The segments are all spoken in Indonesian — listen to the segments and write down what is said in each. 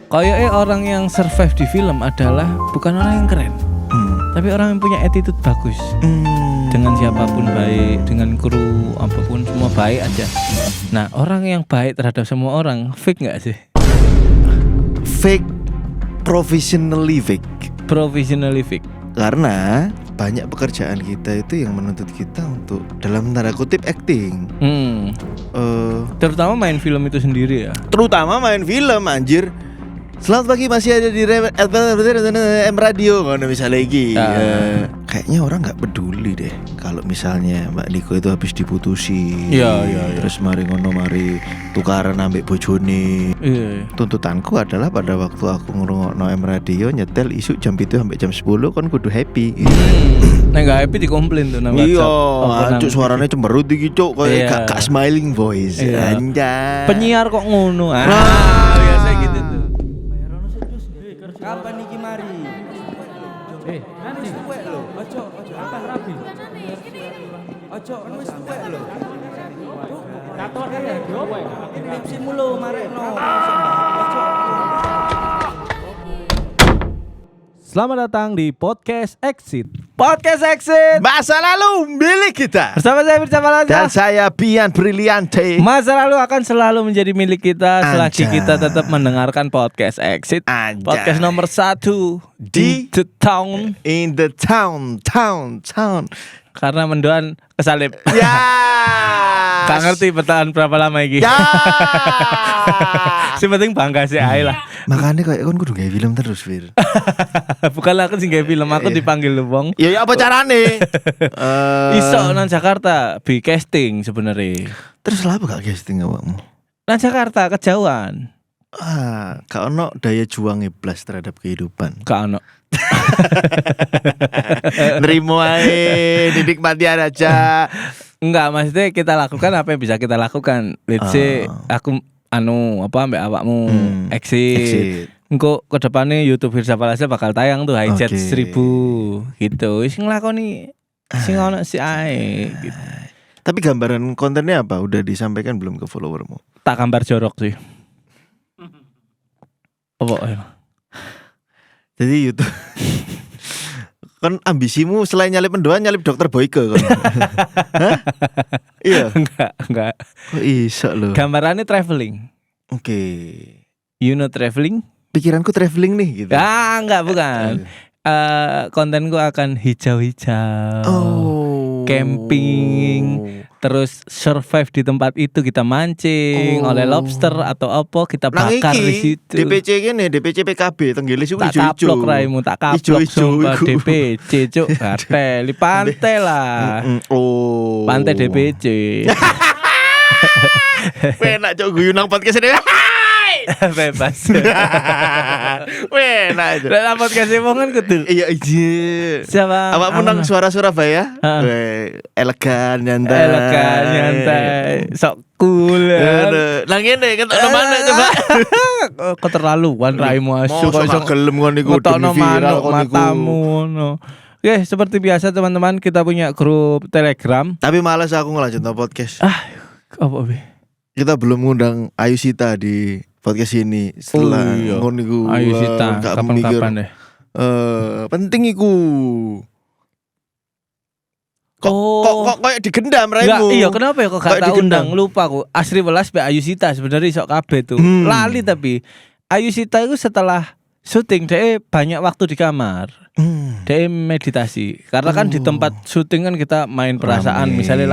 Kayaknya orang yang survive di film adalah bukan orang yang keren, tapi orang yang punya attitude bagus. Dengan siapapun baik, dengan kru apapun semua baik aja. Nah, orang yang baik terhadap semua orang fake nggak sih? Fake, professionally fake. Professionally fake. Karena banyak pekerjaan kita itu yang menuntut kita untuk dalam tanda kutip acting. Terutama main film itu sendiri ya. Terutama main film anjir. Selamat pagi, masih ada di M Radio kalau misalnya lagi. Kayaknya orang nggak peduli deh kalau misalnya Mbak Niko itu habis diputusi. Iya. Terus mari ngono mari tukaran ambek bojone. Iya. Tuntutanku adalah pada waktu aku ngrungokno M Radio nyetel isu jam 7 sampai jam 10 kan kudu happy. Nah gak happy dikomplain tuh nang iya, WhatsApp. cuk suaranya cemberut iki cuk kayak gak smiling voice. Anjay. Penyiar kok ngono. Biasa gitu tuh. Kapan niki mari? Nanti suwe lho. Ojo kapan rabi? Ojo kan wis suwe lho. Kator kan ya diowe. Skripsimu lho marekno. Ojo. Selamat datang di Podcast Exit. Podcast Exit. Masa lalu milik kita. Bersama saya Firza Falaza. Dan saya Bian Briliante. Masa lalu akan selalu menjadi milik kita selagi Anjay. kita tetap mendengarkan Podcast Exit. Anjay. Podcast nomor 1 di The Town. In the town. Karena mendoan kesalip. Ya. Gak ngerti bertahan berapa lama iki. Ya. Si penting bangga sih ae lah. Makanya kayak kan kudu gawe film terus, Fir. Bukanlah aku sing gawe film, aku dipanggil lu wong. Ya apa carane? Iso nang Jakarta bi casting sebenarnya. Terus lah apa gak casting awakmu? Nang Jakarta kejauhan. Gak ono daya juang iblas terhadap kehidupan. Gak ono. Nerimo ae, dinikmati aja. Enggak, maksudnya kita lakukan apa yang bisa kita lakukan. Let's say aku ambek awakmu exit. Engko ke depannya YouTube Firza Falaza bakal tayang tuh Hijet 1000 gitu. Wis nglakoni sing ono si ae gitu. Tapi gambaran kontennya apa? Udah disampaikan belum ke followermu? Tak gambar jorok sih. Apa ya? Jadi YouTube kan ambisimu selain nyalip mendoan nyalip dokter Boyke kan? Hah? Iya. Enggak. Kok iso loh. Gambarannya traveling. Oke. You know traveling? Pikiranku traveling nih gitu. Enggak bukan. Kontenku akan hijau-hijau. Camping. Terus survive di tempat itu, kita mancing oleh lobster atau apa, kita bakar di situ. DPC gini, DPC PKB tenggili ijo-ijo. Tak kaplok raimu, tak kaplok sumpah DPC cuk, gatel di pantai lah. Pantai DPC. Enak cuk guyu nang podcast ini. Bebas. Enak aja. Lah podcast wong kan kudu. Iya. Siapa? Awakmu nang suara Surabaya? Elegan nyantai. Sok cool. Nang ngene kan ono mana coba? Keterlaluan raimu asu kok iso gelem ngono iku demi viral matamu ngono. Oke, seperti biasa teman-teman, kita punya grup Telegram. Tapi malas aku ngelanjutno podcast. Apa be? Kita belum ngundang Ayu Sita di podcast ini. Setelah ngono iku. Ayu Sita kapan-kapan deh. Penting iku. Kok kayak digendam raimu? Iya, kenapa ya kok gak tak digendam? undang? Lupa aku. Asri welas be Ayu Sita sebenarnya sok kabeh tuh. Lali tapi Ayu Sita itu setelah syuting dia banyak waktu di kamar. Dia meditasi. Karena kan di tempat syuting kan kita main perasaan. Misalnya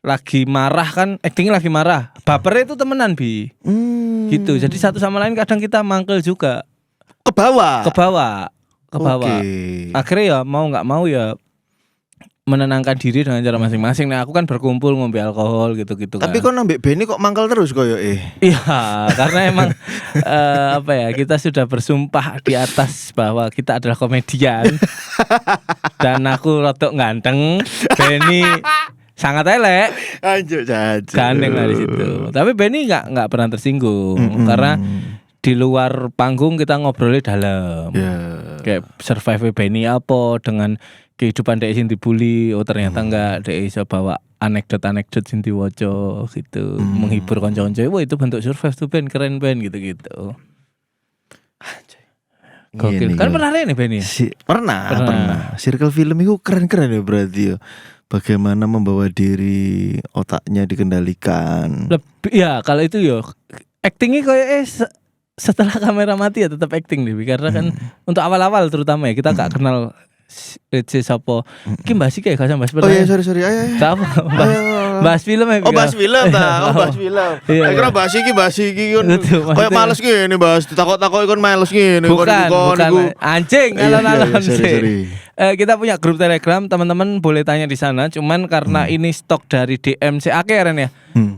lagi marah kan, actingnya lagi marah. Bapernya itu temenan bi. Gitu. Jadi satu sama lain kadang kita mangkel juga. Ke bawah. Akhirnya ya mau nggak mau ya menenangkan diri dengan cara masing-masing. Nah aku kan berkumpul ngombe alkohol gitu-gitu kan. Tapi kok nambah Benny kok mangkal terus koyo Iya, karena emang kita sudah bersumpah di atas bahwa kita adalah komedian. Dan aku rotok ganteng, Benny sangat elek. Anjuk jajan. Gandeng lah di situ. Tapi Benny nggak pernah tersinggung karena di luar panggung kita ngobrolnya dalam. Kayak survive Benny apa dengan kehidupan dia sing dibully, ternyata enggak, dia bisa bawa anekdot sing diwaca gitu, menghibur kanca-kanca. Wah, itu bentuk survive tuh Ben, keren Ben gitu-gitu. Gokil. Ngene Kan iki. pernah nih Benny. Pernah. Circle film itu keren-keren ya berarti ya. Bagaimana membawa diri, otaknya dikendalikan. Lebih ya kalau itu yo actingnya kayak setelah kamera mati ya tetap acting deh karena kan untuk awal-awal terutama ya kita gak kenal siapa. Iki bahas iki gak bahas Oh iya sorry ayo. Gak apa bahas film ya. Oh bahas film ta. Bahas film. Iya, Ayo kira iya. bahas iki kan. Betul, Kayak maksudnya- males gini bahas ditakok-takok kan males gini. Bukan anjing alon-alon sih. Sorry. Kita punya grup Telegram, teman-teman boleh tanya di sana. Cuman karena ini stok dari DMC akhirnya ya.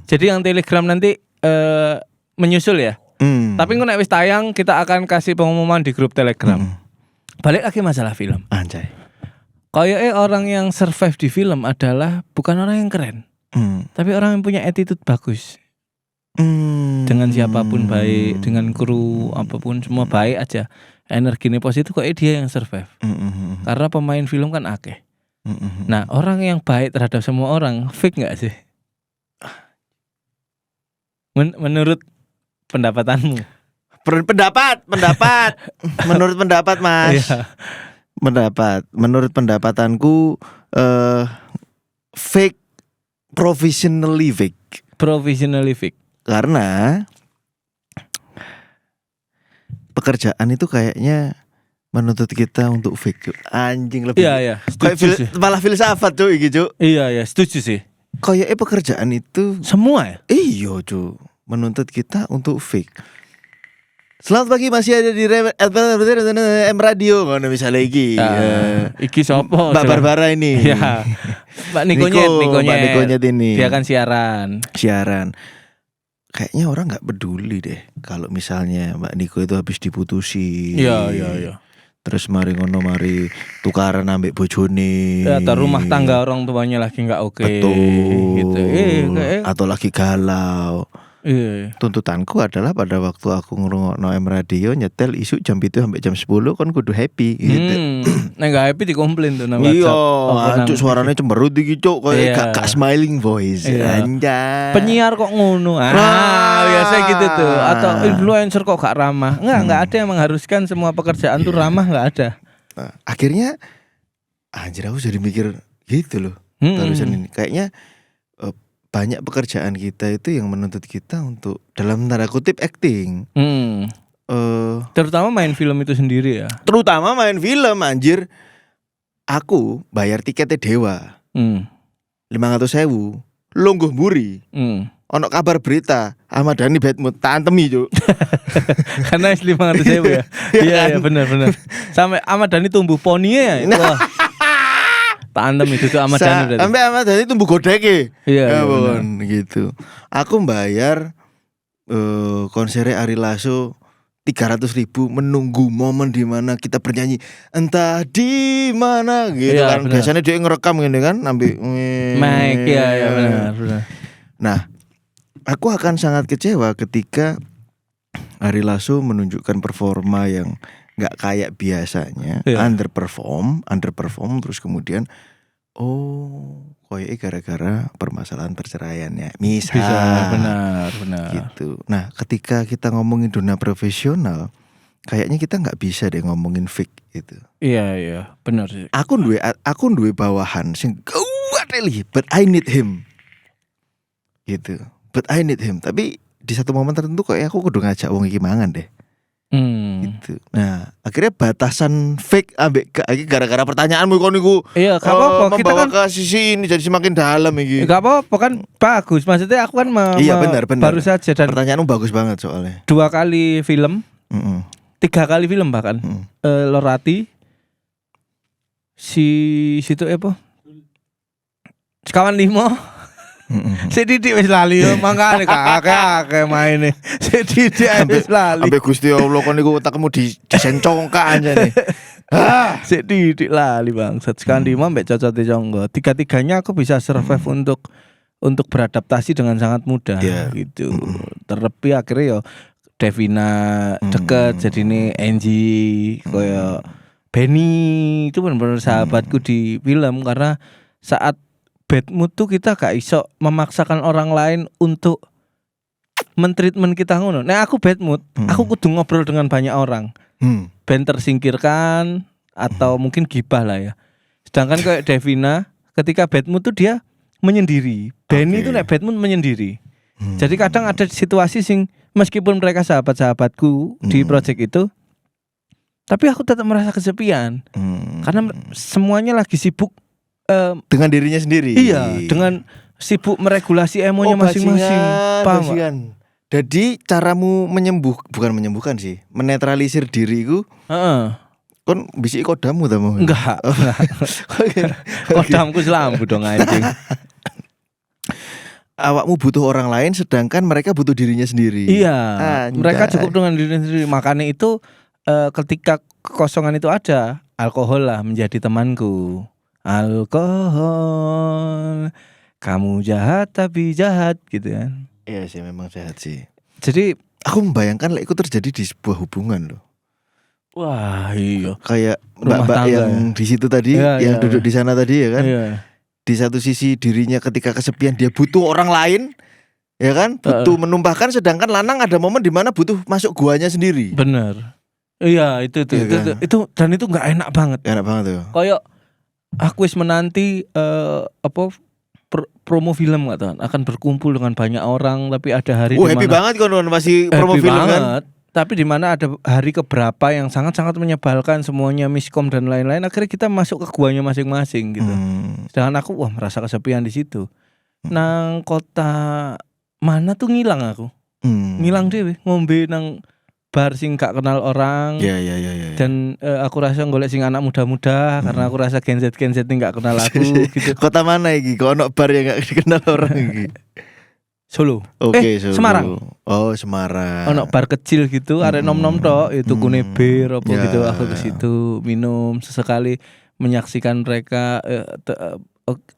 Jadi yang Telegram nanti menyusul ya. Tapi nek wis tayang kita akan kasih pengumuman di grup Telegram. Balik lagi masalah film. Anjay. Kayaknya orang yang survive di film adalah bukan orang yang keren, tapi orang yang punya attitude bagus. Dengan siapapun baik, dengan kru apapun semua baik aja. Energinya positif kok dia yang survive. Karena pemain film kan akeh. Nah, orang yang baik terhadap semua orang fake nggak sih? Menurut pendapatanmu? Pendapat. Menurut pendapat Mas. Iya. Menurut pendapatanku fake professionally fake. Professionally fake. Karena pekerjaan itu kayaknya menuntut kita untuk fake. Cuk. Anjing lebih. Iya. Kayak Setuju sih. malah filsafat cuy iki, Cuk. Iya, setuju sih. Kayaknya pekerjaan itu Semua ya? iya, Cuk. Menuntut kita untuk fake. Selamat pagi, masih ada di M Radio ngono misalnya iki. Iki sopo? Mbak Barbara ini. Iya. Mbak Nikonyet. Mbak Nikonyet ini. Dia kan siaran. Kayaknya orang nggak peduli deh kalau misalnya Mbak Niko itu habis diputusi. Iya. Terus mari tukaran ambek bojone. Ya, atau rumah tangga orang tuanya lagi nggak oke. Betul. Gitu. Atau lagi galau. Iya. Tuntutanku adalah pada waktu aku ngrungokno M Radio nyetel isu jam 7 sampai jam 10 kan kudu happy gitu. Nah gak happy dikomplain tuh nang Iya, WhatsApp. anjuk suaranya cemberut iki cuk koyo Iya. gak smiling voice. Iya. Anjay. Penyiar kok ngono. Biasa gitu tuh. Atau influencer kok gak ramah. Enggak ada yang mengharuskan semua pekerjaan tuh ramah, enggak ada. Nah, akhirnya anjir aku jadi mikir gitu loh. Barusan ini kayaknya banyak pekerjaan kita itu yang menuntut kita untuk dalam tanda kutip acting. Terutama main film itu sendiri ya. Terutama main film anjir. Aku bayar tiketnya Dewa 500.000 lungguh mburi. Ono kabar berita Ahmad Dhani bad mood tantemi cuk. Karena 500.000 ya. Iya benar. Sampai Ahmad Dhani tumbuh poninya ya. Wah. Tantem itu tuh Ahmad Dhani berarti. Sampai Ahmad Dhani tumbuh godeke. Iya, bon, gitu. Aku bayar konsernya Ari Lasso 300.000 menunggu momen di mana kita bernyanyi entah di mana gitu Iya, kan. benar. Biasanya dia ngerekam gini kan ambil mic ya benar. Nah, aku akan sangat kecewa ketika Ari Lasso menunjukkan performa yang nggak kayak biasanya, underperform terus kemudian koyoknya gara-gara permasalahan perceraiannya misal. Bisa, benar gitu. Nah ketika kita ngomongin dunia profesional kayaknya kita nggak bisa deh ngomongin fake gitu. Iya benar sih. Aku duwe bawahan sing kuat really, but I need him gitu, tapi di satu momen tertentu kayak aku kudu ngajak wong iki mangan deh. Gitu. Nah, akhirnya batasan fake ambek gara-gara pertanyaanmu kon niku. Iya, gak apa-apa. Kita Membawa kan ke sisi ini jadi semakin dalam iki. gak apa-apa kan bagus. Maksudnya aku kan Iya, benar. baru saja dan Pertanyaanmu bagus banget soalnya. 2 kali film, 3 kali film bahkan. Lorati si situ apa? Sekawan Limo. Sedidik wis lali yo mangkane kakek maine. Sedidik wis lali. Ambek Gusti Allah kon niku otakmu disencongkan anjane. Sedidik lali bangsat. Sekan Limo mbek cocote Conggo. 3-tiganya aku bisa survive untuk beradaptasi dengan sangat mudah gitu. Terlebih akhirnya yo Devina deket jadi ini Angie koyo Benny itu benar-benar sahabatku di film karena saat bad mood tuh kita gak iso memaksakan orang lain untuk mentreatment kita ngono. Nah aku bad mood, aku kudu ngobrol dengan banyak orang. ben tersingkirkan atau mungkin gibah lah ya. Sedangkan kayak Devina ketika bad mood tuh dia menyendiri. Benny itu nek bad mood menyendiri. Jadi kadang ada situasi sing meskipun mereka sahabat-sahabatku di project itu, tapi aku tetap merasa kesepian. Karena semuanya lagi sibuk dengan dirinya sendiri. Iya, dengan sibuk meregulasi emonya masing-masing. Bajingan. Jadi caramu bukan menyembuhkan sih, menetralisir diriku. Kon bisi kodamu ta mau? Enggak. Kodamku selambu dong anjing. Awakmu butuh orang lain sedangkan mereka butuh dirinya sendiri. Iya. Mereka cukup dengan dirinya sendiri. Makanya itu ketika kekosongan itu ada, alkohol lah menjadi temanku. Alkohol, kamu jahat tapi jahat gitu kan. Iya sih memang jahat sih. Jadi aku membayangkan itu terjadi di sebuah hubungan loh. Wah iya. Kayak mbak-mbak yang di situ tadi, yang duduk di sana tadi ya kan. Iya. Di satu sisi dirinya ketika kesepian dia butuh orang lain, ya kan, butuh menumpahkan, sedangkan lanang ada momen di mana butuh masuk guanya sendiri. Bener. Iya itu dan itu nggak enak banget. Enak banget tuh. Kayak aku wis menanti promo film nggak tuh akan berkumpul dengan banyak orang, tapi ada hari happy banget kan masih promo film banget. Kan. Tapi di mana ada hari keberapa yang sangat-sangat menyebalkan, semuanya miskom dan lain-lain, akhirnya kita masuk ke guanya masing-masing gitu. Sedangkan aku merasa kesepian di situ. Nang kota mana tuh ngilang aku. Ngilang deh ngombe nang bar sing gak kenal orang. Iya. Dan aku rasa golek sing anak muda-muda karena aku rasa Gen Z gak kenal aku gitu. Kota mana iki? Kok ono bar yang gak dikenal orang iki? Solo. Oke, Solo. Semarang. Oh, Semarang. Ono bar kecil gitu, arek nom-nom tok, itu bir apa gitu. Aku ke situ minum sesekali, menyaksikan mereka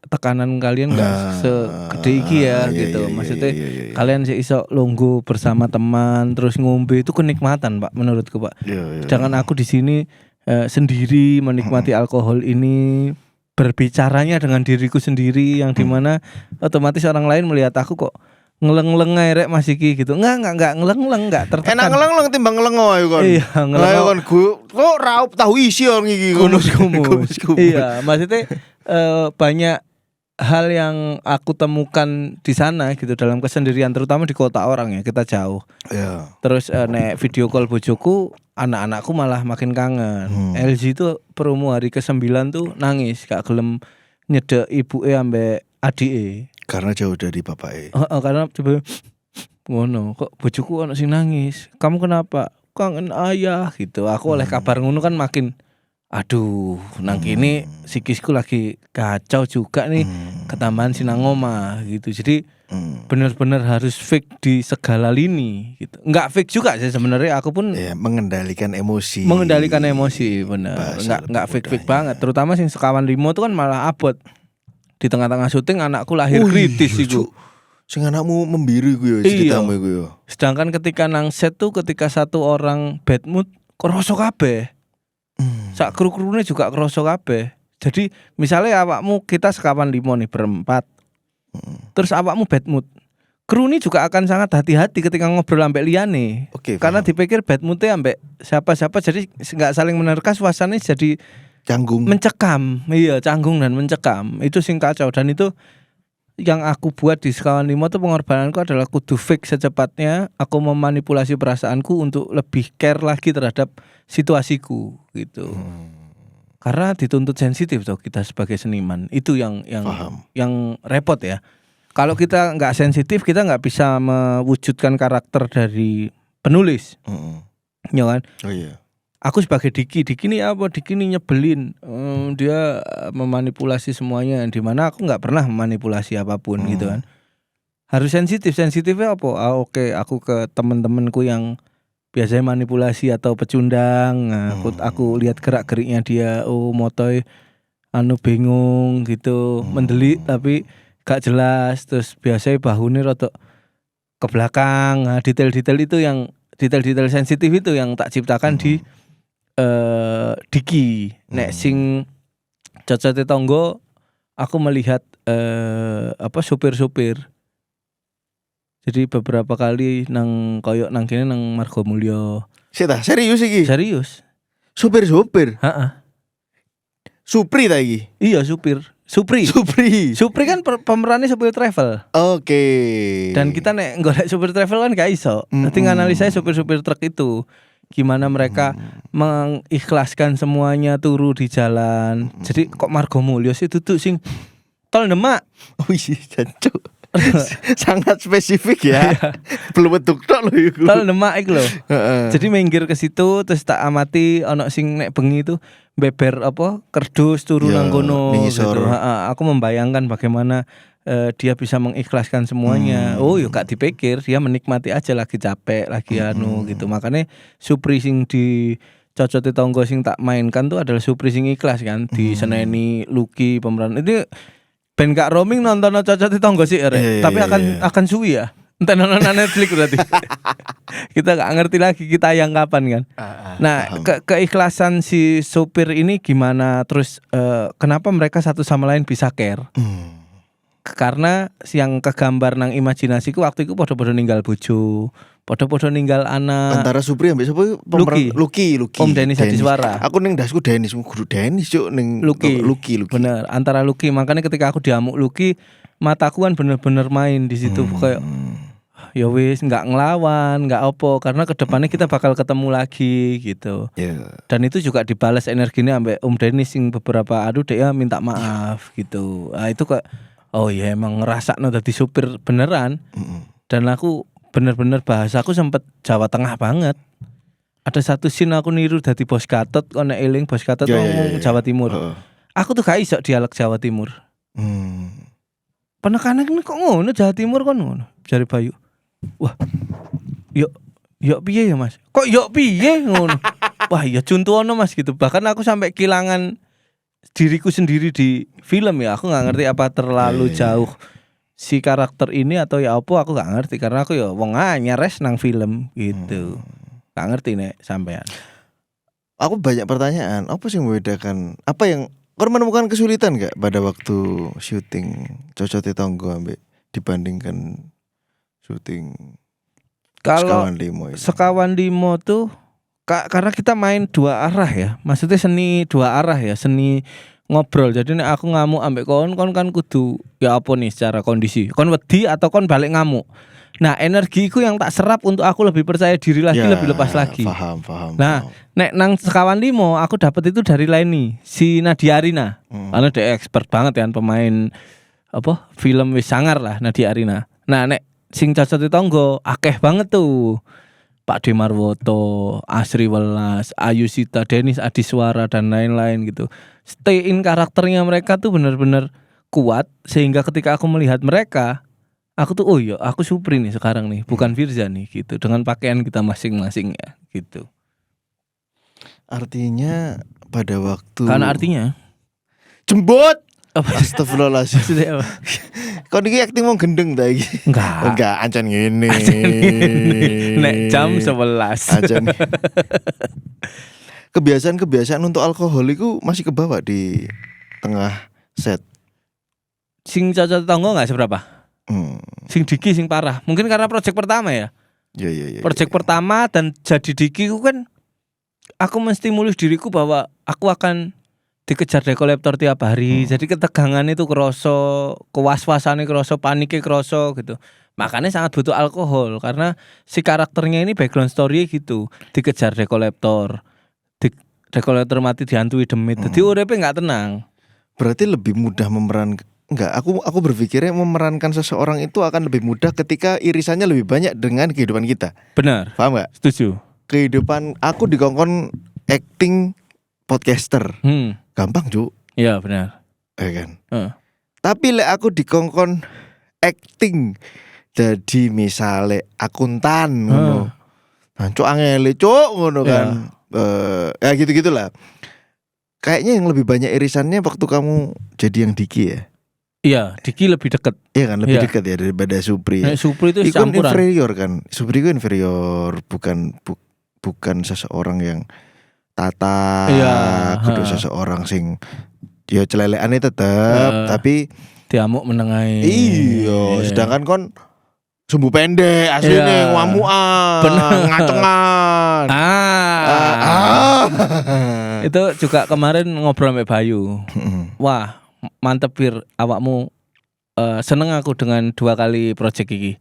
tekanan kalian enggak segede iki ya gitu. Maksudnya kalian sih iso longgo bersama teman terus ngombe itu kenikmatan, Pak, menurutku, Pak. Sedangkan aku di sini sendiri menikmati alkohol ini, berbicaranya dengan diriku sendiri yang dimana otomatis orang lain melihat aku kok ngeleng-leng ae rek Mas iki gitu. Enggak ngeleng-leng, enggak tertekan. Enak ngeleng-leng timbang ngelengo ae kon. Iya, ngelengo. Kon kok raup tahu isi orang iki kumus. Iya, maksudnya banyak hal yang aku temukan di sana gitu dalam kesendirian, terutama di kota orang ya, kita jauh. Iya. Terus nek video call bojoku, anak-anakku malah makin kangen. LG itu promo hari ke-9 tuh nangis, gak gelem nyedek ibuke ambek adike. Karena jauh dari bapake. Karena coba ngono, kok bojoku ono sing nangis. Kamu kenapa? Kangen ayah gitu. Aku oleh kabar ngono kan makin aduh, nang kini psikisku lagi kacau juga nih, ketambahan sinang omah gitu. Jadi benar-benar harus fake di segala lini gitu. Enggak fake juga sih sebenarnya, aku pun mengendalikan emosi. Benar. Enggak fake banget. Terutama sing sekawan limo itu kan malah abot. Di tengah-tengah syuting anakku lahir kritis iku. Sing anakmu membiru iku ya ceritamu iku ya. Sedangkan ketika nang set tuh ketika satu orang bad mood kroso kabeh. Sak kru-krune juga kroso kabeh. Jadi misalnya awakmu kita sekawan limo nih berempat. Terus awakmu bad mood. Kru ini juga akan sangat hati-hati ketika ngobrol ambek liyane. Karena dipikir bad mood-e ambek siapa-siapa, jadi enggak saling menerka, suasananya jadi canggung, mencekam. Iya, canggung dan mencekam. Itu sing kacau, dan itu yang aku buat di sekawan limo tuh pengorbananku adalah kudu fix secepatnya. Aku memanipulasi perasaanku untuk lebih care lagi terhadap situasiku gitu. Karena dituntut sensitif tuh kita sebagai seniman. Itu yang repot ya. Kalau kita nggak sensitif, kita nggak bisa mewujudkan karakter dari penulis. Ya kan? Oh iya. Aku sebagai Diki nih apa? Diki nih nyebelin. Dia memanipulasi semuanya, dimana aku nggak pernah memanipulasi apapun gitu kan. Harus sensitifnya apa? Oke, aku ke teman-temanku yang biasanya manipulasi atau pecundang. Aku lihat gerak-geriknya dia, motoy bingung gitu, mendelik tapi gak jelas. Terus biasanya bahunya rotok ke belakang. Detail-detail itu yang detail sensitif itu yang tak ciptakan di Diki. Nek sing Cocote Tonggo aku melihat supir-supir. Jadi beberapa kali nang koyok nang kene nang Margomulyo Sita, serius iki. Serius. Supir. Heeh. Supri ta iki. Iya, Supri. Supri kan pemerannya supir travel. Oke. Dan kita nek golek supir travel kan gak iso. Nanti nganalisa supir-supir truk itu gimana mereka mengikhlaskan semuanya turu di jalan. Jadi kok Margo Mulyo sih duduk sing tol Demak. Oh iya, jancuk. Sangat spesifik ya. Belum bentuk tok lho iku. Tol Demak iku lho. Jadi minggir ke situ terus tak amati ono sing nek bengi itu beber apa kerdus turu nang kono gitu. Aku membayangkan bagaimana dia bisa mengikhlaskan semuanya. Oh, yo gak dipikir, dia menikmati aja lagi capek, lagi gitu. Makanya Supri sing di Cocoti Tonggo sing tak mainkan tuh adalah Supri sing ikhlas kan, di Seneni Lucky pemeran. Itu ben gak roaming nonton Cocoti Tonggo sih, tapi akan suwi ya. Entah nonton Netflix berarti. Kita gak ngerti lagi kita yang kapan kan. Nah, keikhlasan si supir ini gimana? Terus kenapa mereka satu sama lain bisa care? Karena yang kegambar nang imajinasiku waktu itu podo-podo ninggal bojo, podo-podo ninggal anak. Antara Supri ambek sapa? Lucky. Om Denis Adiswara. Aku ning dasku Denis, guru Denis cuk ning Lucky. Bener, antara Lucky. Makanya ketika aku diamuk Lucky, mataku kan bener-bener main di situ kayak ya wis nggak ngelawan, nggak opo karena kedepannya kita bakal ketemu lagi gitu. Dan itu juga dibalas energinya ambek Om Denis sing beberapa dia minta maaf gitu. Nah, itu kayak oh iya emang ngerasakno dadi supir beneran. Dan aku bener-bener bahasaku sempet Jawa Tengah banget. Ada satu scene aku niru dadi Bos Gatot, kono eling Bos Gatot ngomong Jawa Timur. Aku tuh gak iso dialek Jawa Timur. Penekanan kok ngono Jawa Timur kon ngono. Jari Bayu. Wah. Yuk piye ya Mas? Kok yuk piye ngono? Wah, ya contohno Mas gitu. Bahkan aku sampai kehilangan diriku sendiri di film ya. Aku nggak ngerti apa terlalu jauh si karakter ini atau ya apa aku nggak ngerti karena aku ya wong nyares nang film gitu. Nggak ngerti nek sampean. Aku banyak pertanyaan. Apa sih yang membedakan? Apa yang kau menemukan kesulitan nggak pada waktu syuting Cocoti Tonggo ambek dibandingkan syuting kalau Sekawan Limo tuh karena kita main dua arah ya. Maksudnya seni dua arah ya, seni ngobrol. Jadi nek aku ngamuk ambek kon kan kudu ya apa nih secara kondisi. Kon wedi atau kon balik ngamuk. Nah, energiku yang tak serap untuk aku lebih percaya diri lagi, lebih lepas lagi. Paham. Nah, nek nang Sekawan Limo aku dapat itu dari Leni, si Nadia Arina. Karena dia expert banget kan pemain apa film wis sangar lah Nadia Arina. Nah, nek sing Cocoti Tonggo akeh banget tuh. Pak Demarwoto, Asri Welas, Ayusita, Denis Adiswara dan lain-lain gitu. Stay in karakternya mereka tuh benar-benar kuat sehingga ketika aku melihat mereka, aku tuh oh iya, aku Supri nih sekarang nih, bukan Firza nih gitu. Dengan pakaian kita masing-masing ya gitu. Artinya pada waktu Karena artinya jembut. Astagfirullahaladzim. Kau ini acting mau gendeng ta iki? Enggak, ancen ngene. Nek jam 11. Ancen. Kebiasaan untuk alkohol itu masih kebawa di tengah set. Sing Cocoti Tonggo enggak seberapa? Sing Diki sing parah. Mungkin karena project pertama ya. Iya. Project pertama dan jadi Diki ku kan aku menstimulus diriku bahwa aku akan dikejar dekolektor tiap hari. Jadi ketegangan itu kerasa, kewas-wasannya kerasa, paniknya kerasa gitu. Makanya sangat butuh alkohol karena si karakternya ini background story gitu. Dikejar dekolektor. Dekolektor mati dihantui demit. Jadi uripnya enggak tenang. Berarti lebih mudah memerankan. Enggak, aku berpikirnya memerankan seseorang itu akan lebih mudah ketika irisannya lebih banyak dengan kehidupan kita. Benar. Paham enggak? Setuju. Kehidupan aku dikongkon acting podcaster. Gampang, Cuk. Iya, benar. Kan. Tapi lek aku dikongkon acting jadi misale akuntan ngono. Nah, Cuk angele, Cuk ngono kan. Ya gitu-gitulah. Kayaknya yang lebih banyak irisannya waktu kamu jadi yang Diki ya. Iya, Diki lebih dekat. Iya kan, lebih dekat ya daripada Supri. Nah, Supri itu Ikon campuran. Inferior kan. Supri itu inferior, bukan seseorang yang tata. Kudu seseorang sing ya celeleane tetep tapi diamuk menengai. Iya, sedangkan kon sumbu pendek asline ngamukan, ngacengan. Itu juga kemarin ngobrol sama Bayu. Wah, mantep Bir, awakmu seneng aku dengan 2 kali project iki.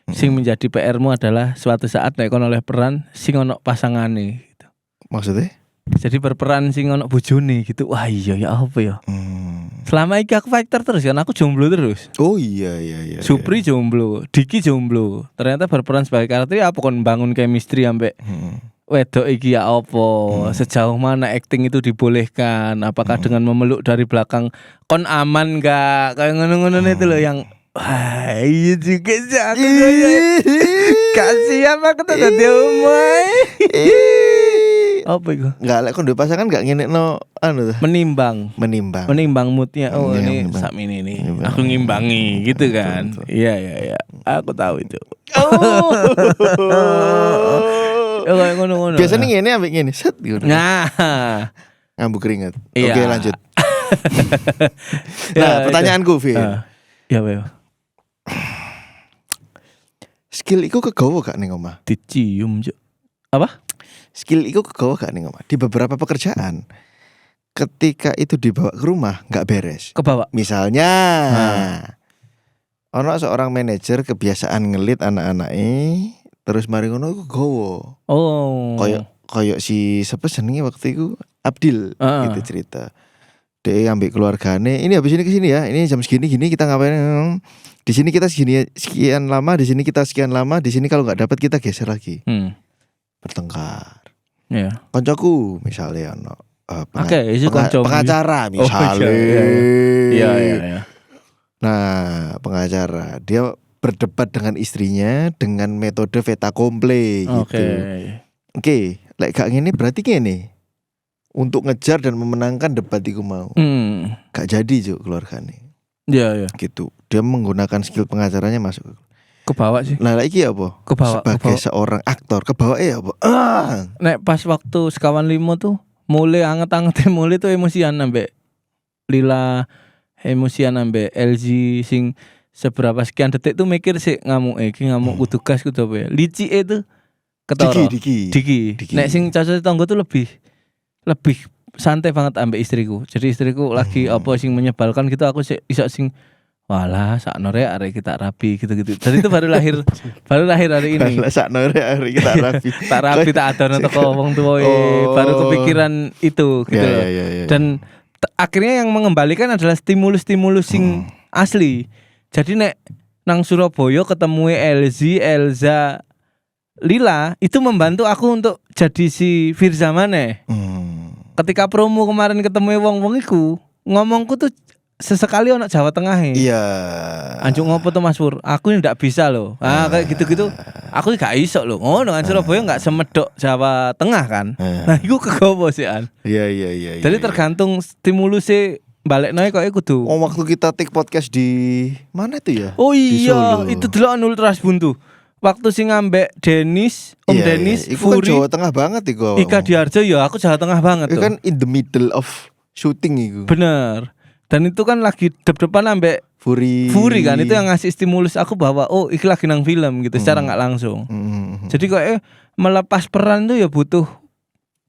Sing menjadi PR-mu adalah suatu saat nek kon oleh peran sing ono pasangane gitu. Maksudnya? Jadi berperan sing ono bojone gitu. Wah iya ya apa ya? Selama iki aku fighter terus kan, aku jomblo terus. Oh iya. Supri jomblo, Diki jomblo. Ternyata berperan sebagai karakter ya apa kon bangun chemistry sampai wedok iki ya apa? Sejauh mana acting itu dibolehkan? Apakah dengan memeluk dari belakang kon aman gak? Kayak ngono-ngono itu loh yang wah iya juga sih aku kasih apa aku tuh tadi omai. Apa itu? Enggak lek kon duwe pasangan enggak ngenekno anu tuh. Menimbang moodnya. Oh ini Menimbang. saat ini nih aku ngimbangi gitu kan. Iya aku tahu itu. Ngono. Biasanya ngene ambek ngene set gitu. Nah Ngambuk keringat. Iya. Oke lanjut. Nah pertanyaanku Vi, ya Bel. skill iku kegawa gak ning omah? Dicium Cuk. Apa? Skill iku kegawa gak ning omah? Di beberapa pekerjaan ketika itu dibawa ke rumah gak beres. Kebawa. Misalnya ono seorang manajer kebiasaan ngelit anak-anake terus mari ngono iku gawa. Oh. Koyo si siapa jenenge waktu itu Abdil gitu cerita. Dia ambil keluargane, ini habis ini ke sini ya. Ini jam segini gini kita ngapain? Di sini kita sekian lama, di sini kita sekian lama, di sini kalau nggak dapat kita geser lagi. Bertengkar. Ya. Koncoku misalnya ono pengacara misalnya. Iya. Nah, pengacara dia berdebat dengan istrinya dengan metode fait accompli gitu. Oke, lek gak ngene berarti ngene. Untuk ngejar dan memenangkan debat iku mau. Gak jadi Juk keluargane. Iya. Gitu. Dia menggunakan skill pengacaranya masuk. Kebawa sih. Nah, iki apa? Sebagai seorang aktor, kebawa apa? Nek pas waktu sekawan limo tuh mulai anget-angetnya mulai tuh emosian ambek Lila, emosian ambek LG sing seberapa sekian detik tuh mikir sih ngamuk kudu gas kudu apa ya. Lici itu ketara. Diki. Nek sing cocok tangga tuh lebih santai banget ambek istriku. Jadi istriku lagi apa sing menyebalkan gitu aku iso sing walah sakno rek arek kita rapi gitu-gitu. Jadi itu baru lahir hari ini. Sakno rek arek kita rapi. Tak rapi tak adono teko wong tuwa baru kepikiran itu gitu loh. Dan akhirnya yang mengembalikan adalah stimulus-stimulus sing asli. Jadi nek nang Surabaya ketemu Elza, Lila itu membantu aku untuk jadi si Firza maneh. Ketika promo kemarin ketemu wong-wong iku, ngomongku tuh sesekali ono Jawa Tengah. Iya. Anjuk ngopo tuh Mas Pur? Aku ndak bisa loh. Kayak gitu-gitu. Aku gak iso loh. Dengan Surabaya enggak semedok Jawa Tengah kan. Nah, iku kegowo sih an. Iya. Jadi tergantung stimulusnya balekno kok kudu. Waktu kita take podcast di mana itu ya? Oh iya, itu dulu Ultras Buntu. Waktu sing ngambek Dennis, Dennis, iku kan Jawa Tengah banget iku. Ika Diarjo ya, aku Jawa Tengah banget tuh. Itu kan in the middle of shooting iku. Bener. Dan itu kan lagi depan ambek Furi kan, itu yang ngasih stimulus aku bahwa iki lagi nang film gitu secara nggak langsung. Jadi kok melepas peran tuh ya butuh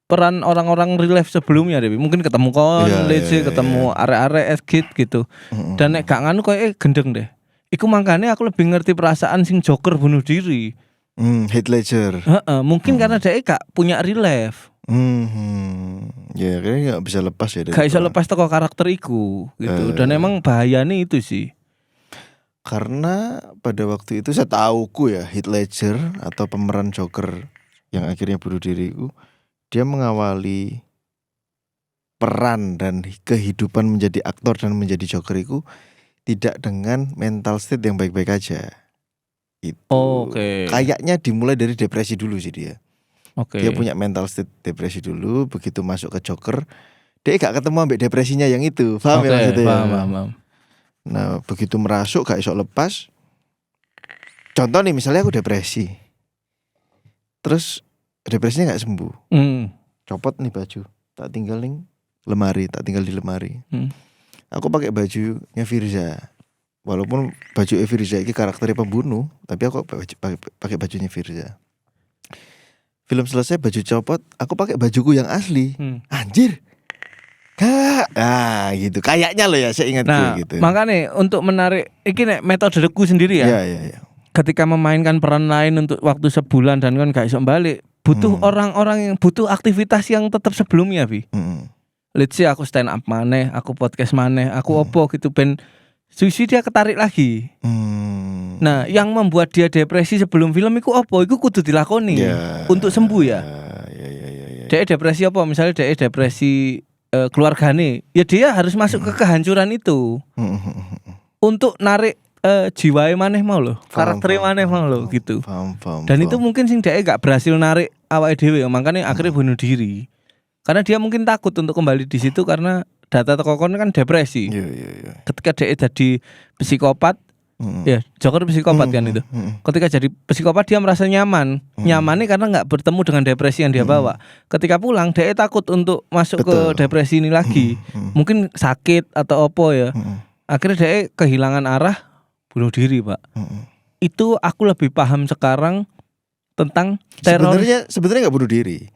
peran orang-orang real life sebelumnya deh. Mungkin ketemu ketemu arek-arek skit gitu. Dan nek gak nganu kok gendeng deh. Iku makanya aku lebih ngerti perasaan sing Joker bunuh diri. Heath Ledger. Mungkin karena dia gak punya real life. Ya kayaknya gak bisa lepas ya. Gak bisa lepas toko karakter iku gitu. Dan emang bahayanya itu sih. Karena pada waktu itu saya tahuku ya Heath Ledger atau pemeran Joker yang akhirnya bunuh diri itu, dia mengawali peran dan kehidupan menjadi aktor dan menjadi Joker itu tidak dengan mental state yang baik-baik aja. Itu kayaknya dimulai dari depresi dulu sih dia. Dia punya mental state depresi dulu, begitu masuk ke Joker, dia gak ketemu ambek depresinya yang itu. Paham ya maksudnya? Paham. Nah, begitu merasuk gak iso lepas. Contoh nih, misalnya aku depresi. Terus depresinya gak sembuh. Copot nih baju, tak tinggal di lemari. Aku pakai bajunya Firza. Walaupun baju Firza ini karakternya pembunuh, tapi aku pakai bajunya Firza. film selesai baju copot, aku pakai bajuku yang asli. Anjir. Kak, gitu. Kayaknya loh ya, saya ingat gitu. Makanya untuk menarik ini metodeku sendiri ya. Iya. Ketika memainkan peran lain untuk waktu sebulan dan kan gak iso balik, butuh orang-orang yang butuh aktivitas yang tetap sebelumnya, Bi. Let's say aku stand up maneh, aku podcast maneh, aku opo gitu ben susi dia ketarik lagi. Nah, yang membuat dia depresi sebelum film iku opo? Iku kudu dilakoni untuk sembuh ya. Dia depresi apa? Misalnya dia depresi keluargane, ya dia harus masuk ke kehancuran itu. Untuk narik jiwae maneh mau loh, karaktere maneh mau loh gitu. Dan itu mungkin sing dia gak berhasil narik awake dhewe, makanya akhirnya bunuh diri. Karena dia mungkin takut untuk kembali di situ karena data tokon kan depresi. Ketika dia jadi psikopat, ya Joker psikopat kan itu. Ketika jadi psikopat dia merasa nyaman, nyamannya karena nggak bertemu dengan depresi yang dia bawa. Ketika pulang dia takut untuk masuk ke depresi ini lagi, mungkin sakit atau apa ya. Akhirnya dia kehilangan arah, bunuh diri, Pak. Itu aku lebih paham sekarang tentang teror. Sebenarnya nggak bunuh diri,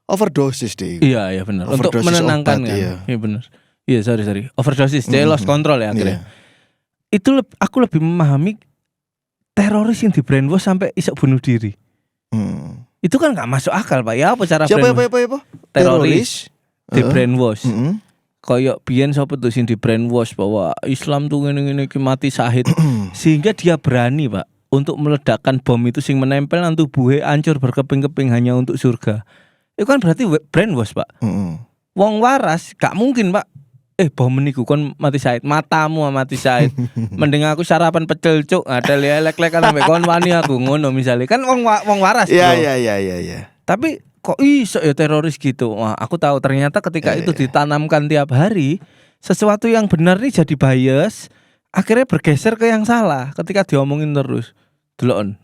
overdosis deh. Iya benar. Untuk menenangkan obat, kan. Iya benar. Iya sorry. Overdosis, dia lost control ya akhirnya. Itu aku lebih memahami teroris yang di brainwash sampai iso bunuh diri. Itu kan nggak masuk akal, Pak. Ya apa cara Siapa? teroris di brainwash. Kayak biyen sapa tuh sing di brainwash bahwa Islam tuh ngene-ngene mati syahid. Sehingga dia berani, Pak, untuk meledakkan bom itu sing menempel nang tubuhe hancur berkeping-keping hanya untuk surga. Itu kan berarti brainwash, Pak. Wong waras gak mungkin, Pak. Bom niku kon mati syahid, matamu mati syahid. Mending aku sarapan pecel cuk, ada lek-lekan ambek kon wani aku ngono misalnya. Kan wong waras. Iya. Tapi kok iso ya teroris gitu. Wah, aku tahu ternyata ketika itu ditanamkan tiap hari, sesuatu yang benar nih jadi bias, akhirnya bergeser ke yang salah ketika diomongin terus. Delokon.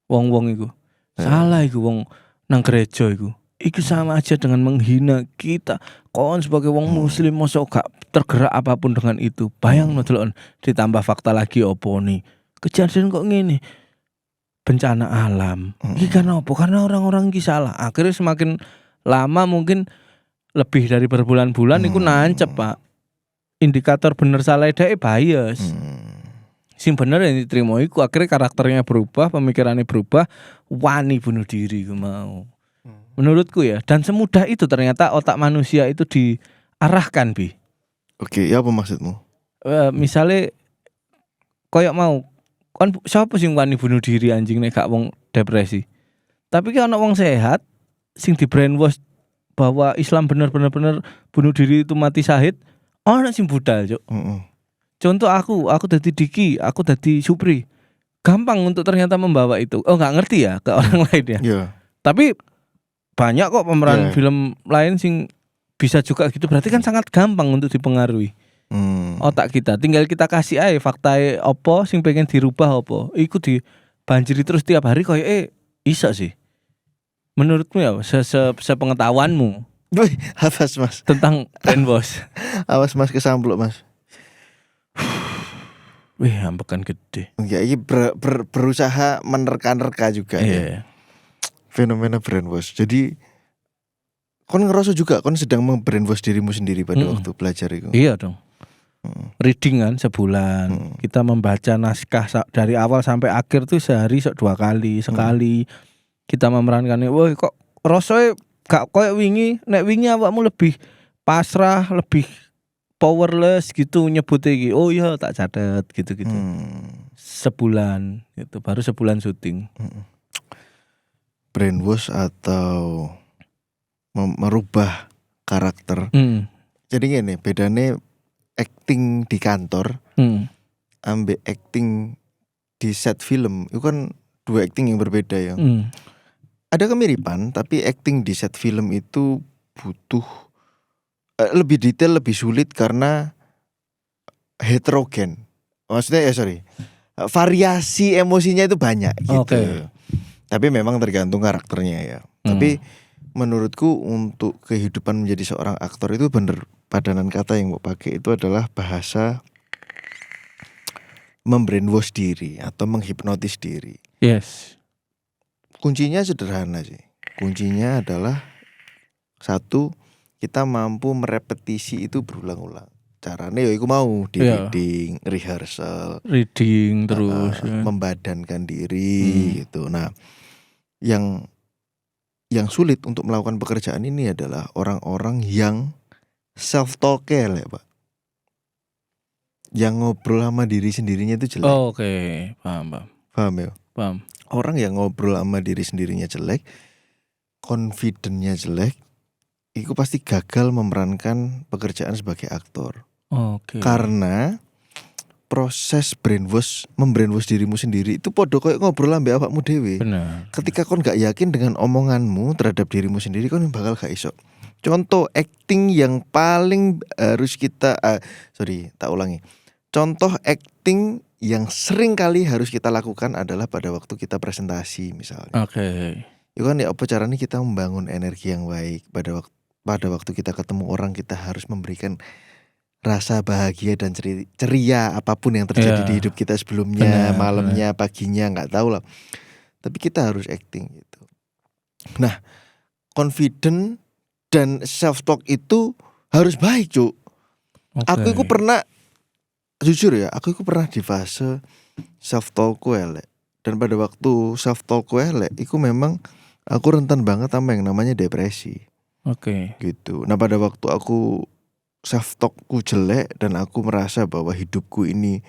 Wong-wong iku. Salah iku wong nang gereja iku. Itu sama aja dengan menghina kita. Kon sebagai wong muslim mosok gak tergerak apapun dengan itu. Bayang no delon, ditambah fakta lagi opo nih. Kejadian kok ngene. Bencana alam. Iki karena apa? Karena orang-orang iki salah. Akhirnya semakin lama mungkin lebih dari berbulan-bulan iku nancep, Pak. Indikator bener salah dhek bias. Sing bener yang diterima iku akhirnya karakternya berubah, pemikirannya berubah, wani bunuh diri ku mau. Menurutku ya, dan semudah itu ternyata otak manusia itu diarahkan, Bi. Oke, ya apa maksudmu? Misalnya koyok mau kan siapa sing wani bunuh diri anjing nek gak wong depresi. Tapi kan ana wong sehat sing di brainwash bahwa Islam bener-bener bunuh diri itu mati syahid, ana sing budal, Cuk. Contoh aku dadi Diki, aku dadi Supri. Gampang untuk ternyata membawa itu. Oh, enggak ngerti ya ke orang lain ya. Yeah. Tapi banyak kok pemeran film lain sing bisa juga gitu. Berarti kan sangat gampang untuk dipengaruhi otak kita. Tinggal kita kasih aja fakta opo sing pengen dirubah opo. Iku dibanjiri terus tiap hari kayak iso sih. Menurutmu ya sepengetahuanmu. Wih, awas Mas tentang brainwash. Awas Mas kesampluk Mas. Wih, ambekan gede. Ya ini berusaha menerka-nerka juga ya. Fenomena brainwash. Jadi kon ngerasa juga kon sedang membrainwash dirimu sendiri pada waktu belajar itu. Iya dong. Reading kan sebulan. Kita membaca naskah dari awal sampai akhir tuh sehari 2 kali, sekali. Kita memerankannya. Wah, kok rasanya gak koyo wingi. Nek wingi awakmu lebih pasrah, lebih powerless gitu nyebut iki. Oh iya tak catet gitu-gitu. Sebulan gitu, baru sebulan syuting. Brainwash atau merubah karakter. Jadi gini, bedanya acting di kantor ambek acting di set film itu kan 2 acting yang berbeda ya. Ada kemiripan, tapi acting di set film itu butuh lebih detail, lebih sulit karena heterogen. Maksudnya variasi emosinya itu banyak gitu. Tapi memang tergantung karakternya ya. Tapi menurutku untuk kehidupan menjadi seorang aktor itu bener, padanan kata yang mau pakai itu adalah bahasa membrainwash diri atau menghipnotis diri. Yes. Kuncinya sederhana sih. kuncinya adalah satu, kita mampu merepetisi itu berulang-ulang. Caranya ya iku mau di reading, rehearsal, reading terus membadankan diri gitu. Nah, yang sulit untuk melakukan pekerjaan ini adalah orang-orang yang self-talk ya Pak. Yang ngobrol sama diri sendirinya itu jelek. Oke, paham. Paham ya? Paham. Orang yang ngobrol sama diri sendirinya jelek, confident-nya jelek, itu pasti gagal memerankan pekerjaan sebagai aktor. Oke. Karena proses membrainwash dirimu sendiri itu podo koyo ngobrol ambek awakmu dhewe. Benar. Ketika kon gak yakin dengan omonganmu terhadap dirimu sendiri, kon bakal gak iso. Contoh acting yang paling harus kita Contoh acting yang sering kali harus kita lakukan adalah pada waktu kita presentasi misalnya. Oke. Itu kan ya apa caranya kita membangun energi yang baik pada waktu kita ketemu orang, kita harus memberikan rasa bahagia dan ceria apapun yang terjadi di hidup kita sebelumnya, malamnya, paginya, nggak tahu lah. Tapi kita harus acting gitu. Nah, confident dan self talk itu harus baik, Cuk. Okay. Aku pernah jujur ya, aku pernah di fase self talk elek. Dan pada waktu self talk elek, itu memang aku rentan banget sama yang namanya depresi. Oke. Gitu. Nah, pada waktu aku self talkku jelek dan aku merasa bahwa hidupku ini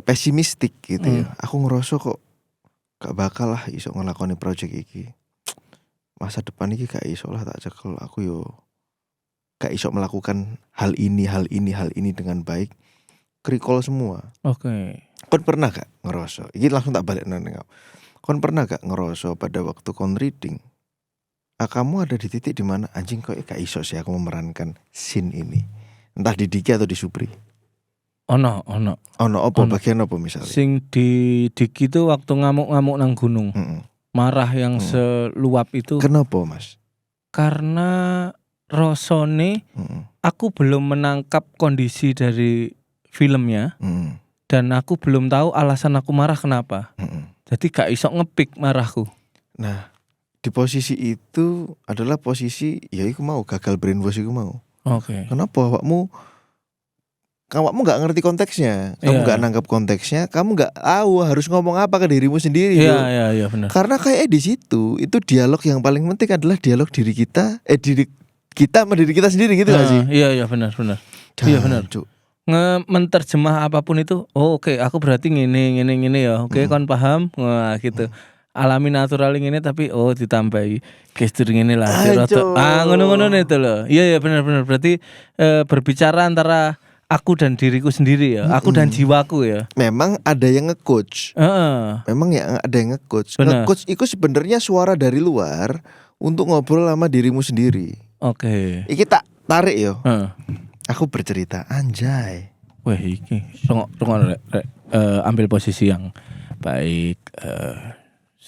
pesimistik gitu ya. Aku ngerasa kok gak bakal lah iso ngelakoni project iki. Masa depan iki gak iso lah tak cekel. Aku yo gak iso melakukan hal ini dengan baik. Recall semua. Oke. Kon pernah gak ngerasa? Iki langsung tak balik nang kau. Kon pernah gak ngerasa pada waktu kon reading? Kamu ada di titik dimana anjing kok gak iso sih aku memerankan scene ini. Entah di Diki atau di Supri. Ono apa bagian apa misalnya? Sing di Diki itu waktu ngamuk-ngamuk nang gunung. Marah yang seluap itu. Kenapa Mas? Karena rasane aku belum menangkap kondisi dari filmnya. Dan aku belum tahu alasan aku marah kenapa. Jadi gak iso ngepik marahku. Nah, di posisi itu adalah posisi ya iku mau gagal brainwash iku mau. Oke. Kenapa awakmu gak ngerti konteksnya, kamu gak nangkap konteksnya, kamu gak tahu harus ngomong apa ke dirimu sendiri. Iya benar. Karena kayak di situ itu dialog yang paling penting adalah dialog diri kita sama diri kita sendiri gitu gak sih? Iya benar. Iya benar. Menterjemah apapun itu, oke, aku berarti ngene ya. Oke, kon paham? Wah, gitu. Alami natural ini tapi ditambahi gestur ngene lah. Ngono-ngono itu loh. Iya benar. Berarti berbicara antara aku dan diriku sendiri ya. Aku dan jiwaku ya. Memang ada yang nge-coach. Memang ya ada yang nge-coach. Nge-coach itu sebenarnya suara dari luar untuk ngobrol sama dirimu sendiri. Oke. Iki tak tarik yo. Aku bercerita anjay. Wah iki rungok ambil posisi yang baik.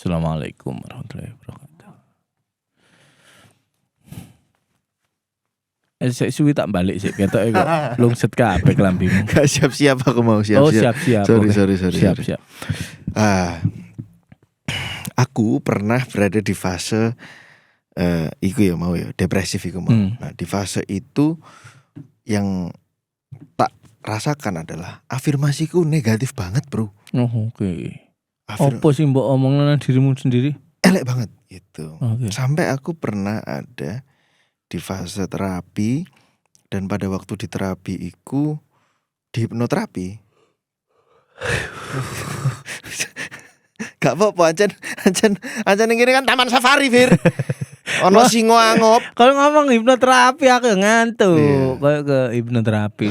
Assalamualaikum warahmatullahi wabarakatuh. Saya suwi tak balik sih, ketok kok lungset kabeh kelambimu. Gak siap-siap aku mau siap-siap. Siap. Sorry. Siap. Aku pernah berada di fase iku ya mau ya, depresif iku mau. Nah, di fase itu yang tak rasakan adalah afirmasiku negatif banget, Bro. Oke. Apa sih mbok omongno nang dirimu sendiri? Elek banget gitu. Okay. Sampai aku pernah ada di fase terapi dan pada waktu di terapi iku di hipnoterapi. Gak apa-apa ancen ngene kan taman safari, Fir. Ono singo angop. Kalau ngomong hipnoterapi aku ngantuk. Kayak ke hipnoterapi.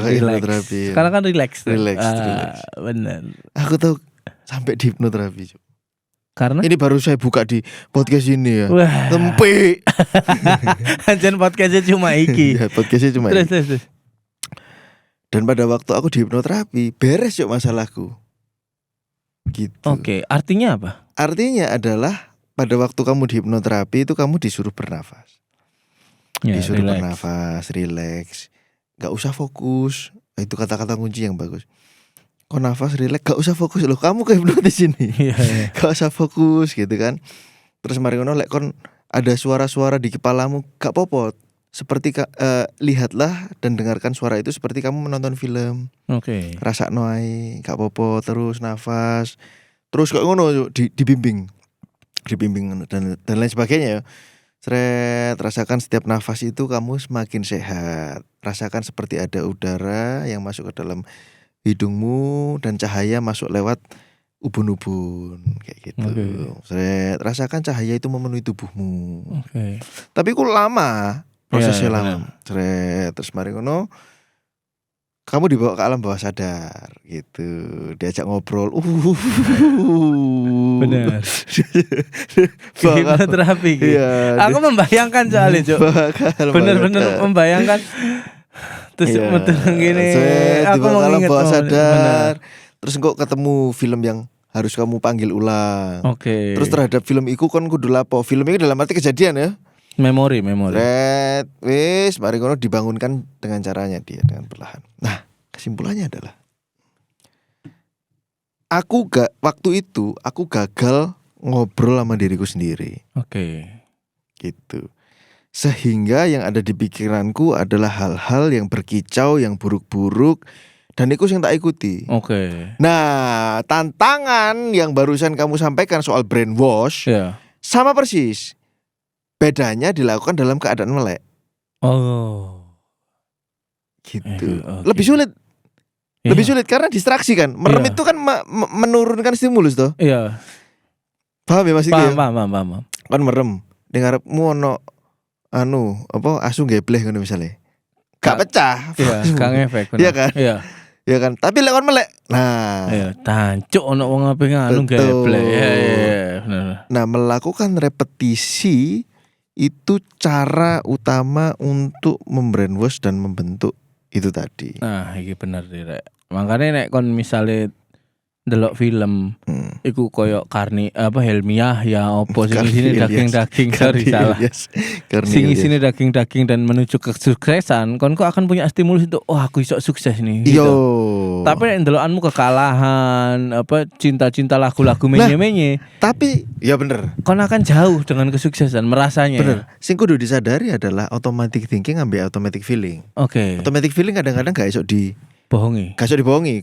Sekarang kan relax. Benar. Aku tahu sampai di hipnoterapi. Karena ini baru saya buka di podcast ini ya. Wah. Tempe. Anjen podcastnya cuma iki. Ya, podcastnya cuma terus. iki. Dan pada waktu aku di hipnoterapi beres yuk masalahku. Gitu. Oke, artinya apa? Artinya adalah pada waktu kamu di hipnoterapi itu kamu disuruh bernafas. Disuruh bernafas, relax. Gak usah fokus. Itu kata-kata kunci yang bagus. Kok nafas relax, gak usah fokus loh. Kamu ke hipnotis ini. Gak usah fokus gitu kan. Terus mari ngono lek kon ada suara-suara di kepalamu, gak popot. Seperti lihatlah dan dengarkan suara itu seperti kamu menonton film. Oke. Rasa noai, gak popot, terus nafas. Terus kok ngono dibimbing dan lain sebagainya. Seret, rasakan setiap nafas itu kamu semakin sehat. Rasakan seperti ada udara yang masuk ke dalam hidungmu dan cahaya masuk lewat ubun-ubun kayak gitu. Seret, rasakan cahaya itu memenuhi tubuhmu. Tapi kok lama, prosesnya lama. Seret, terus mari ngono kamu dibawa ke alam bawah sadar gitu, diajak ngobrol. Benar. Hipnoterapi gitu. Iya, aku membayangkan soalnya, Cuk. Bener-bener membayangkan. Terus gini, aku dibawa ke alam bawah sadar. Bener. Terus kok ketemu film yang harus kamu panggil ulang. Oke. Terus terhadap film iku kan kudu lapo. Film ini dalam arti kejadian ya. Memori. Wis, mari ngono dibangunkan dengan caranya dia dengan perlahan. Nah, kesimpulannya adalah waktu itu aku gagal ngobrol sama diriku sendiri. Oke. Gitu. Sehingga yang ada di pikiranku adalah hal-hal yang berkicau, yang buruk-buruk, dan itu yang tak ikuti. Oke. Nah, tantangan yang barusan kamu sampaikan soal brainwash sama persis. Bedanya dilakukan dalam keadaan melek. Oh. Gitu. Lebih sulit. Lebih sulit karena distraksi kan. Merem itu kan menurunkan stimulus toh. Iya. Paham ya Mas Iki? Paham. Kan merem. Dengarmu ono asu gebleh ngono misale. Gak pecah. Iya, gak ngefek. Iya kan? Iya kan. Tapi lek kon melek. Nah, tancuk ono wong ape anu gebleh. Iya, bener. Nah, melakukan repetisi itu cara utama untuk membrainwash dan membentuk itu tadi. Nah, iki bener Rek. Makanya nek kon misale ndelok film iku koyo Helmiah ya opo sing isine daging-daging sorry salah. Sing isine daging-daging dan menuju kesuksesan, kon kok akan punya stimulus itu aku iso sukses nih gitu. Tapi nek ndelokanmu kekalahan, cinta-cinta lagu-lagu menye-menye. Tapi ya bener. Kon akan jauh dengan kesuksesan merasanya. Bener. Sing kudu disadari adalah automatic thinking ambil automatic feeling. Oke. Automatic feeling kadang-kadang gak iso dibohongi.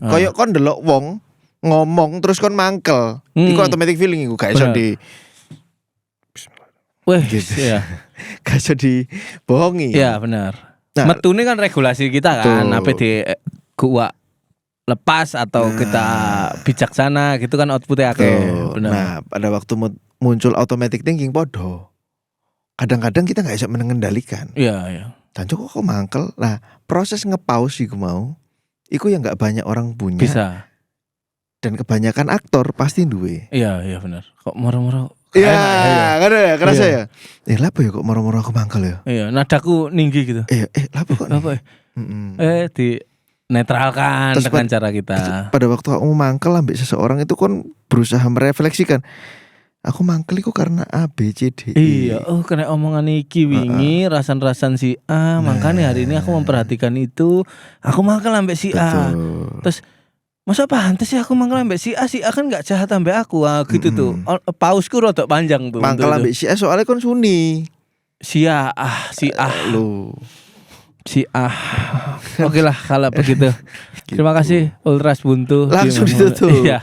Koyo kon ndelok wong ngomong terus kon mangkel. Iku automatic feeling iku gak iso gitu. Iya. Gak iso dibohongi. Iya, benar. Nah, metune kan regulasi kita kan, apa di gua lepas atau kita bijaksana gitu kan outputnya akeh. Benar. Nah, pada waktu muncul automatic thinking podo. Kadang-kadang kita gak bisa mengendalikan. Iya. Dan kok mangkel. Nah, proses nge-pause iku iku yang gak banyak orang punya. Bisa. Dan kebanyakan aktor pasti duwe. Iya benar. Kok moro-moro. Iya, kan ya, kerasa ya. Lapo ya kok moro-moro aku mangkel ya. Iya, nadaku tinggi gitu. Lapo kok. Apa? Di netralkan dengan cara kita. Pada waktu kamu mangkel ambek seseorang itu kan berusaha merefleksikan. Aku mangkel iku karena A B C D E. Iya, kena omongan iki wingi rasan-rasan si A, makanya hari ini aku memperhatikan itu. Aku mangkel ambek si A. Terus masa pantes sih aku mangkel ambek si A kan gak jahat ambek aku. Gitu tuh. Pausku rodok panjang tuh. Mangkel ambek si A soalnya kon suni. Si A. Oke lah kalau begitu. Terima kasih Ultras Buntu. Langsung ditutup. Iya.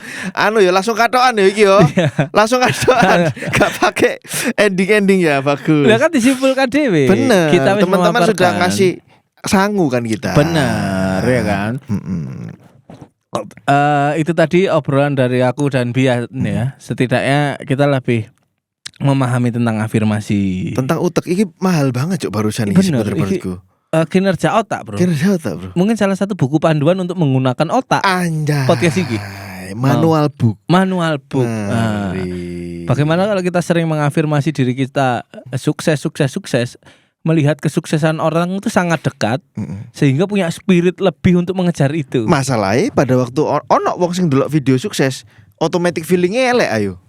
Langsung katokan ya iki yo. Langsung katokan. Gak pakai ending ya bagus. Lah kan disimpulkan dhewe. Bener. Kita teman-teman sudah ngasih sangu kan kita. Benar ya kan. Itu tadi obrolan dari aku dan Bia ya. Setidaknya kita lebih memahami tentang afirmasi. Tentang utek ini mahal banget barusan ini menurutku. Kinerja otak bro. Mungkin salah satu buku panduan untuk menggunakan otak. Anjay. Podcast ini Manual book. Bagaimana kalau kita sering mengafirmasi diri kita sukses, melihat kesuksesan orang itu sangat dekat, sehingga punya spirit lebih untuk mengejar itu. Masalahnya pada waktu ono wong sing delok video sukses, automatic feelingnya elek ayo.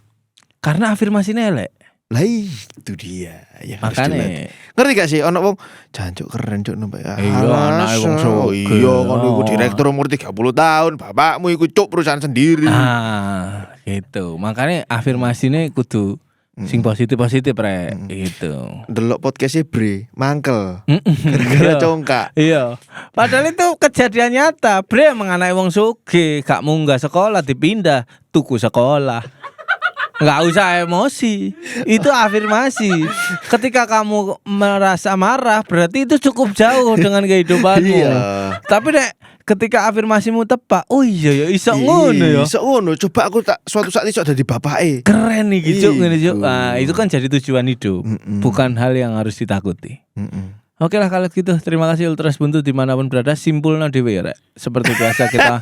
Karena afirmasinya elek. Lah itu dia yang makanya ngerti gak sih ono wong jancuk keren cuk nembe. Iya anake wong sugih. Iya kon iku direktur umur 30 tahun, bapakmu iku cuk perusahaan sendiri. Gitu. Makanya afirmasinya kudu Sing positif rek itu. Delok podcastnya Bre, mangkel. Gara-gara congkak. Iya. Padahal itu kejadian nyata. Bre menganai wong sugih, gak munggah sekolah dipindah tuku sekolah. Nggak usah emosi. Itu afirmasi. Ketika kamu merasa marah, berarti itu cukup jauh dengan kehidupanmu. Iya. Tapi nek ketika afirmasimu tepat, oh iya ya iso ngono ya. Iso ngono. Coba aku tak suatu saat iso dadi bapake. Keren nih gitu ngene Cuk. Itu. Nah, itu kan jadi tujuan hidup, bukan hal yang harus ditakuti. Oke lah kalau gitu, terima kasih Ultras Buntu dimanapun berada. Simpulnya dhewe ya rek. Seperti biasa kita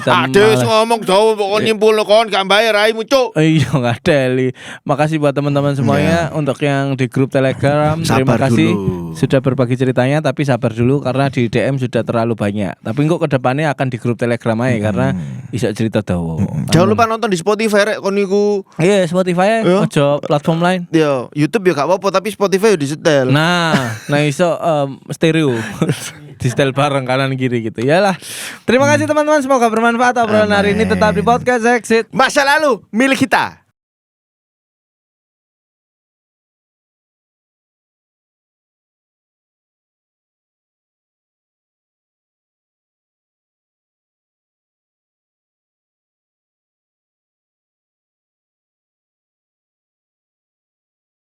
Aduh, ngomong jauh pokoknya nyimpulno kon gak bayar raimu cuk. Iya nggak deli. Makasih buat teman-teman semuanya untuk yang di grup Telegram. Terima Sabar kasih dulu. sudah berbagi ceritanya, tapi sabar dulu karena di DM sudah terlalu banyak. Tapi kok kedepannya akan di grup Telegram aja karena bisa cerita dawa. Jangan lupa nonton di Spotify rek kon niku. Iya Spotify, Iya. ojo platform lain. Yo, YouTube ya gak apa-apa tapi Spotify yo disetel. Nah iso stereo di setel bareng kanan kiri gitu. Yalah. Terima kasih teman-teman, semoga bermanfaat obrolan hari ini. Tetap di podcast Exit. Masa lalu milik kita.